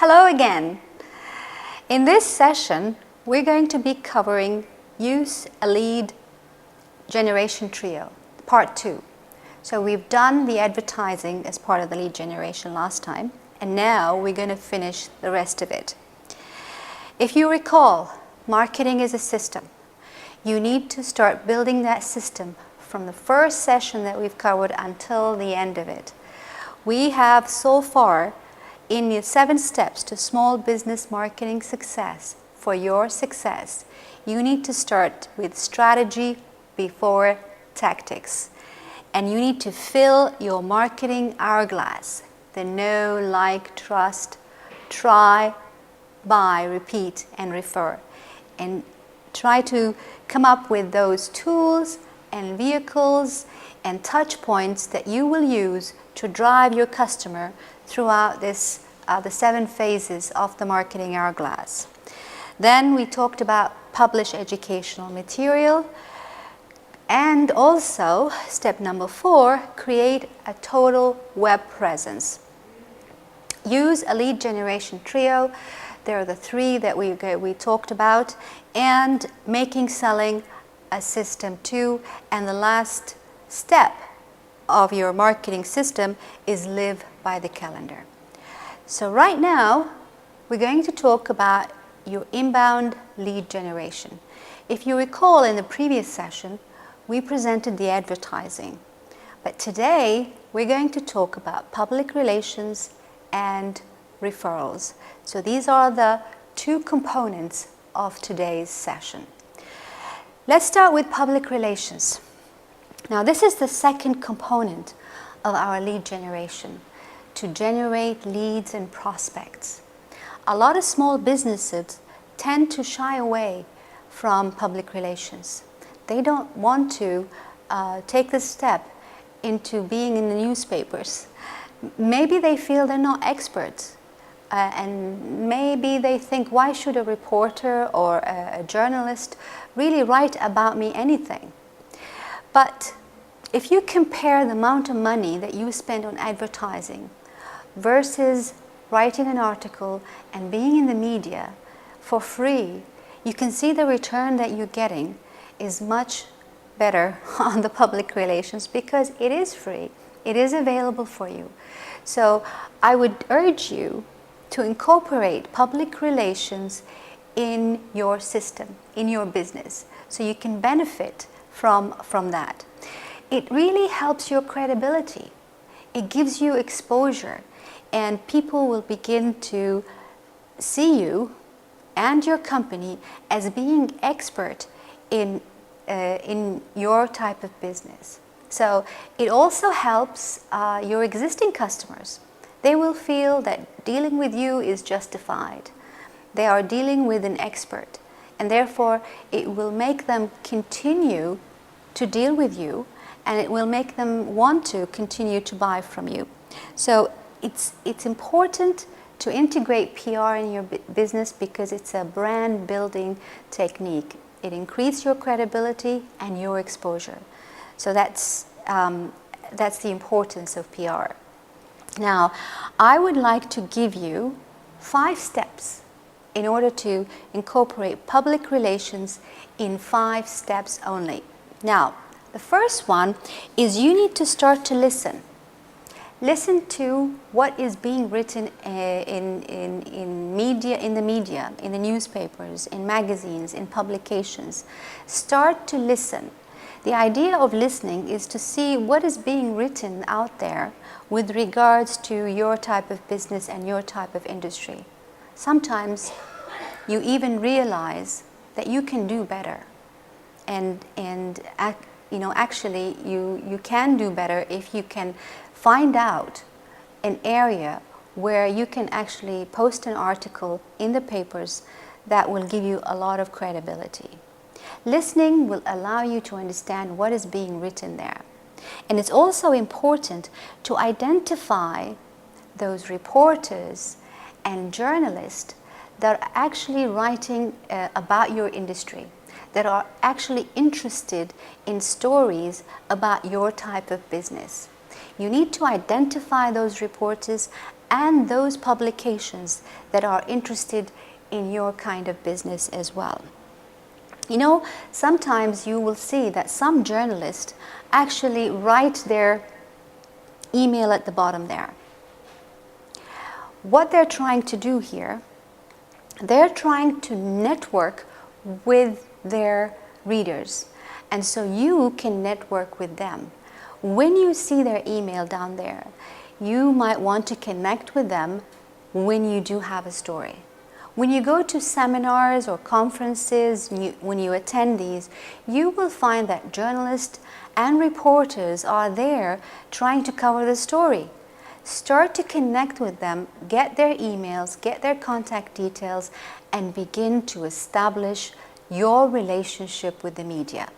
Hello again. In this session, we're going to be covering Use a Lead Generation Trio, Part 2. So we've done the advertising as part of the lead generation last time, and now we're going to finish the rest of it. If you recall, marketing is a system. You need to start building that system from the first session that we've covered until the end of it. We have so far in the 7 steps to small business marketing success. For your success, you need to start with strategy before tactics. And you need to fill your marketing hourglass. The know, like, trust, try, buy, repeat, and refer. And try to come up with those tools and vehicles and touch points that you will use to drive your customer throughout this, the 7 phases of the marketing hourglass. Then we talked about publish educational material, and also step number 4, create a total web presence. Use a lead generation trio. There are the 3 that we talked about, and making selling a system 2, and the last step of your marketing system is live by the calendar. So right now we're going to talk about your inbound lead generation. If you recall, in the previous session we presented the advertising, but today we're going to talk about public relations and referrals. So these are the 2 components of today's session. Let's start with public relations. Now, this is the second component of our lead generation, to generate leads and prospects. A lot of small businesses tend to shy away from public relations. They don't want to take the step into being in the newspapers. Maybe they feel they're not experts, and maybe they think, why should a reporter or a journalist really write about me anything? But if you compare the amount of money that you spend on advertising versus writing an article and being in the media for free, you can see the return that you're getting is much better on the public relations, because it is free, it is available for you. So I would urge you to incorporate public relations in your system, in your business, so you can benefit from that. It really helps your credibility. It gives you exposure, and people will begin to see you and your company as being expert in your type of business. So it also helps your existing customers. They will feel that dealing with you is justified. They are dealing with an expert, and therefore it will make them continue to deal with you, and it will make them want to continue to buy from you. So it's important to integrate PR in your business, because it's a brand building technique. It increases your credibility and your exposure. So that's the importance of PR. Now, I would like to give you 5 steps in order to incorporate public relations in 5 steps only. Now, the first one is you need to start to listen. Listen to what is being written in the media, in the newspapers, in magazines, in publications. Start to listen. The idea of listening is to see what is being written out there with regards to your type of business and your type of industry. Sometimes you even realize that you can do better, and actually you can do better if you can find out an area where you can actually post an article in the papers that will give you a lot of credibility. Listening will allow you to understand what is being written there. And it's also important to identify those reporters and journalists that are actually writing about your industry, that are actually interested in stories about your type of business. You need to identify those reporters and those publications that are interested in your kind of business as well. You know, sometimes you will see that some journalists actually write their email at the bottom there. What they're trying to do here, they're trying to network with their readers, and so you can network with them. When you see their email down there, you might want to connect with them when you do have a story. When you go to seminars or conferences, when you attend these, you will find that journalists and reporters are there trying to cover the story. Start to connect with them, get their emails, get their contact details, and begin to establish your relationship with the media.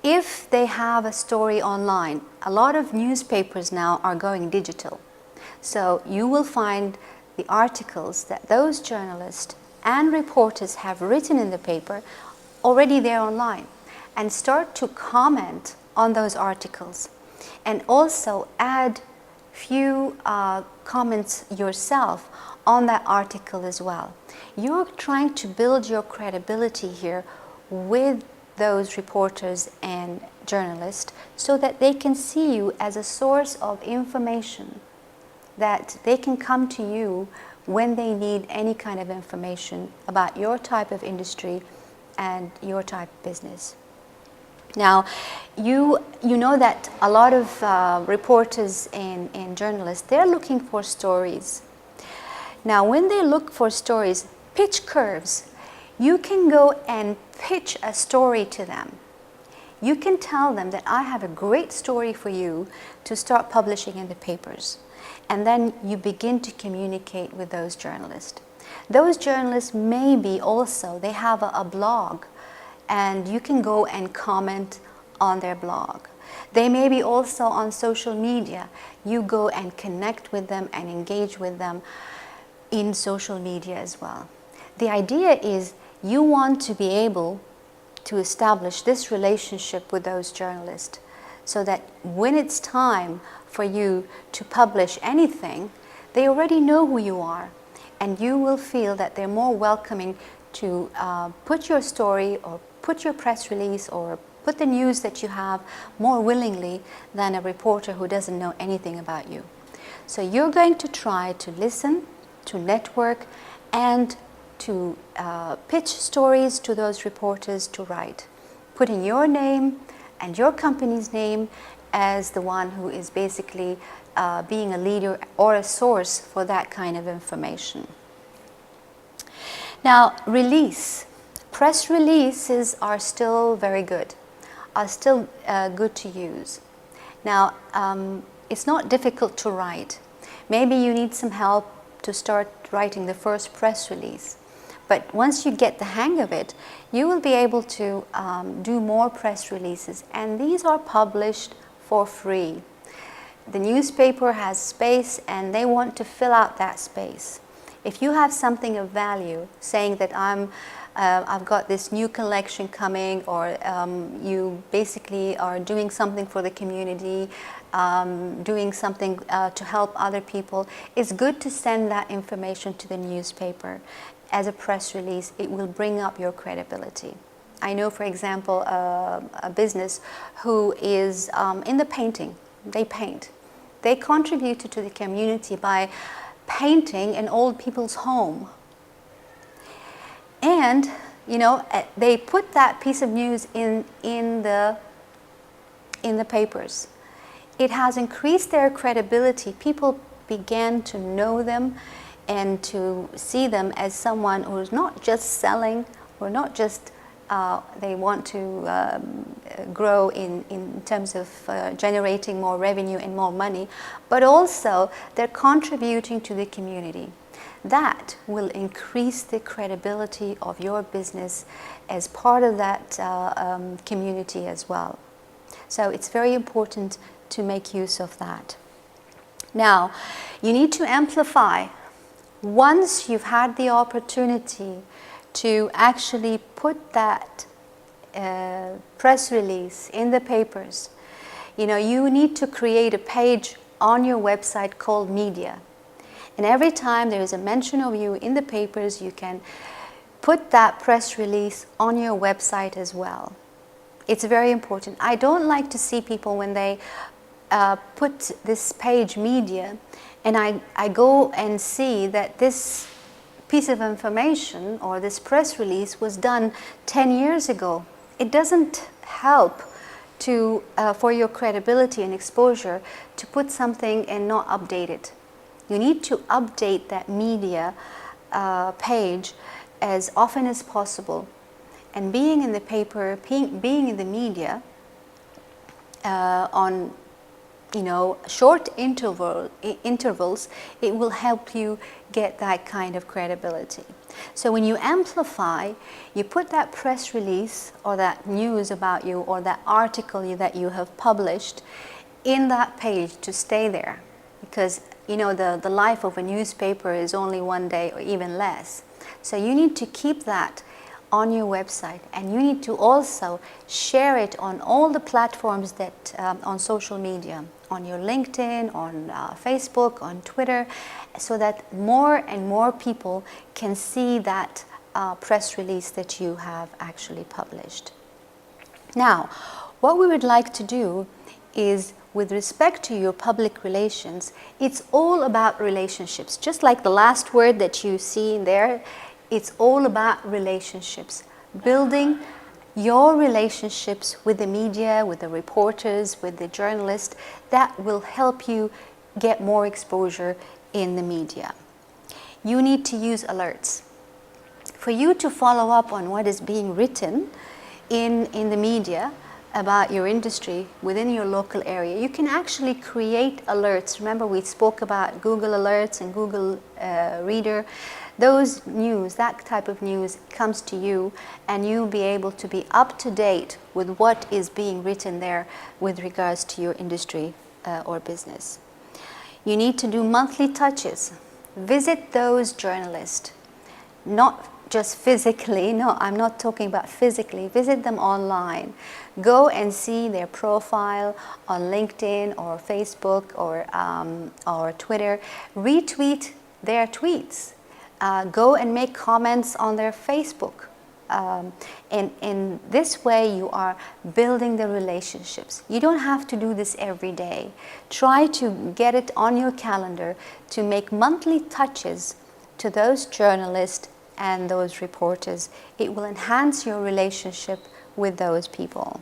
If they have a story online, a lot of newspapers now are going digital. So you will find the articles that those journalists and reporters have written in the paper already there online, and start to comment on those articles, and also add few comments yourself on that article as well. You're trying to build your credibility here with those reporters and journalists so that they can see you as a source of information, that they can come to you when they need any kind of information about your type of industry and your type of business. Now, you know that a lot of reporters and journalists, they're looking for stories. Now, when they look for stories, pitch curves, you can go and pitch a story to them. You can tell them that I have a great story for you to start publishing in the papers. And then you begin to communicate with those journalists. Those journalists maybe also, they have a blog, and you can go and comment on their blog. They may be also on social media. You go and connect with them and engage with them in social media as well. The idea is you want to be able to establish this relationship with those journalists so that when it's time for you to publish anything, they already know who you are, and you will feel that they're more welcoming to put your story or put your press release or put the news that you have more willingly than a reporter who doesn't know anything about you. So you're going to try to listen, to network, and to pitch stories to those reporters to write, putting your name and your company's name as the one who is basically being a leader or a source for that kind of information. Now, release. Press releases are still very good, are still good to use. Now, it's not difficult to write. Maybe you need some help to start writing the first press release. But once you get the hang of it, you will be able to do more press releases, and these are published for free. The newspaper has space and they want to fill out that space. If you have something of value, saying that I've got this new collection coming, or you basically are doing something for the community, doing something to help other people, it's good to send that information to the newspaper as a press release. It will bring up your credibility. I know, for example, a business who is in the painting. They paint. They contributed to the community by painting an old people's home. And, you know, they put that piece of news in the papers. It has increased their credibility. People began to know them and to see them as someone who's not just selling, or not just they want to grow in terms of generating more revenue and more money, but also they're contributing to the community. That will increase the credibility of your business as part of that community as well. So it's very important to make use of that. Now, you need to amplify. Once you've had the opportunity to actually put that press release in the papers, you know, you need to create a page on your website called media. And every time there is a mention of you in the papers, you can put that press release on your website as well. It's very important. I don't like to see people when they put this page media, and I go and see that this piece of information or this press release was done 10 years ago. It doesn't help to, for your credibility and exposure to put something and not update it. You need to update that media page as often as possible. And being in the paper, being in the media on short intervals, it will help you get that kind of credibility. So when you amplify, you put that press release or that news about you or that article that you have published in that page to stay there, because the life of a newspaper is only one day or even less. So you need to keep that on your website, and you need to also share it on all the platforms that on social media, on your LinkedIn, on Facebook, on Twitter, so that more and more people can see that press release that you have actually published. Now, what we would like to do is, with respect to your public relations, it's all about relationships. Just like the last word that you see in there, it's all about relationships. Building your relationships with the media, with the reporters, with the journalists, that will help you get more exposure in the media. You need to use alerts. For you to follow up on what is being written in the media about your industry within your local area, you can actually create alerts. Remember, we spoke about Google Alerts and Google Reader. Those news, that type of news comes to you, and you'll be able to be up to date with what is being written there with regards to your industry or business. You need to do monthly touches. Visit those journalists, not just physically. No, I'm not talking about physically. Visit them online. Go and see their profile on LinkedIn or Facebook or Twitter. Retweet their tweets. Go and make comments on their Facebook. In this way, you are building the relationships. You don't have to do this every day. Try to get it on your calendar to make monthly touches to those journalists and those reporters. It will enhance your relationship with those people.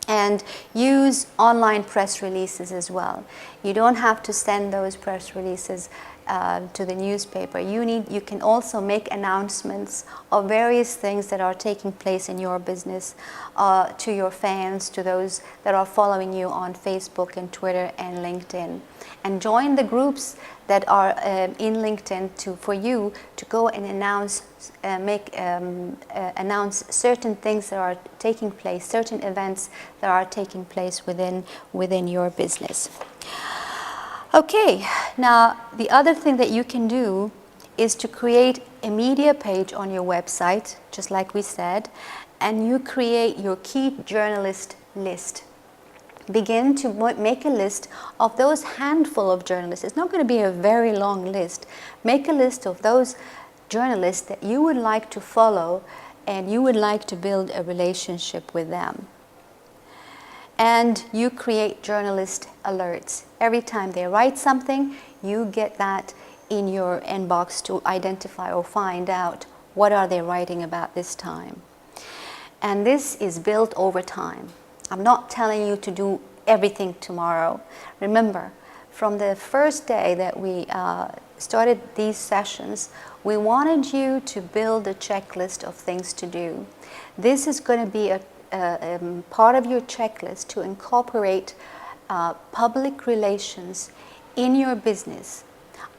And use online press releases as well. You don't have to send those press releases to the newspaper. You can also make announcements of various things that are taking place in your business to your fans, to those that are following you on Facebook and Twitter and LinkedIn. And join the groups that are in LinkedIn for you to go and announce certain things that are taking place, certain events that are taking place within your business. Okay, now the other thing that you can do is to create a media page on your website, just like we said, and you create your key journalist list. Begin to make a list of those handful of journalists. It's not going to be a very long list. Make a list of those journalists that you would like to follow and you would like to build a relationship with them. And you create journalist alerts. Every time they write something, you get that in your inbox to identify or find out what are they writing about this time. And this is built over time. I'm not telling you to do everything tomorrow. Remember, from the first day that we started these sessions, we wanted you to build a checklist of things to do. This is going to be a part of your checklist to incorporate public relations in your business.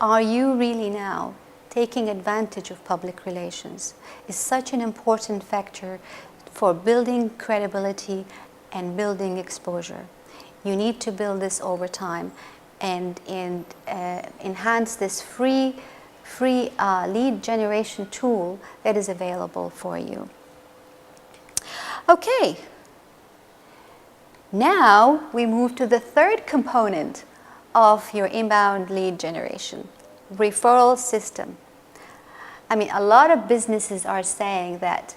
Are you really now taking advantage of public relations? It's such an important factor for building credibility and building exposure. You need to build this over time and enhance this free lead generation tool that is available for you. Okay, now we move to the third component of your inbound lead generation. Referral system. I mean, a lot of businesses are saying that